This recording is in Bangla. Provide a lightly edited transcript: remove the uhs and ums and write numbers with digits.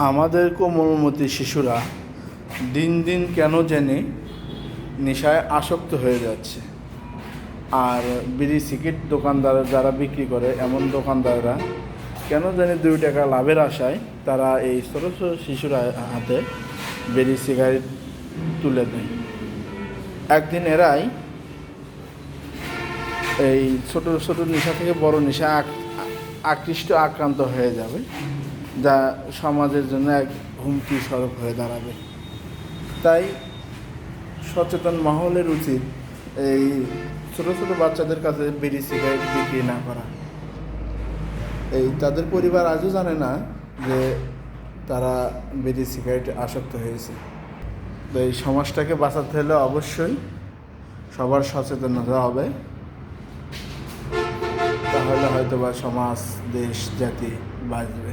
আমাদের কোমলমতি শিশুরা দিন দিন কেন জানি নেশায় আসক্ত হয়ে যাচ্ছে। আর বিড়ি সিগারেট দোকানদার যারা বিক্রি করে এমন দোকানদাররা কেন জানি 2 টাকা লাভের আশায় তারা এই ছোটো ছোটো শিশুরা হাতে বিড়ি সিগারেট তুলে দেয়। একদিন এরাই এই ছোট ছোট নেশা থেকে বড় নেশা আক্রান্ত হয়ে যাবে, যা সমাজের জন্য এক হুমকি স্বরূপ হয়ে দাঁড়াবে। তাই সচেতন মহলের উচিত এই ছোটো ছোটো বাচ্চাদের কাছে বিড়ি সিগারেট বিক্রি না করা। তাদের পরিবার আজও জানে না যে তারা বিড়ি সিগারেটে আসক্ত হয়েছে। তো এই সমাজটাকে বাঁচাতে হলে অবশ্যই সবার সচেতন হতে হবে, তাহলে হয়তো বা সমাজ, দেশ, জাতি বাঁচবে।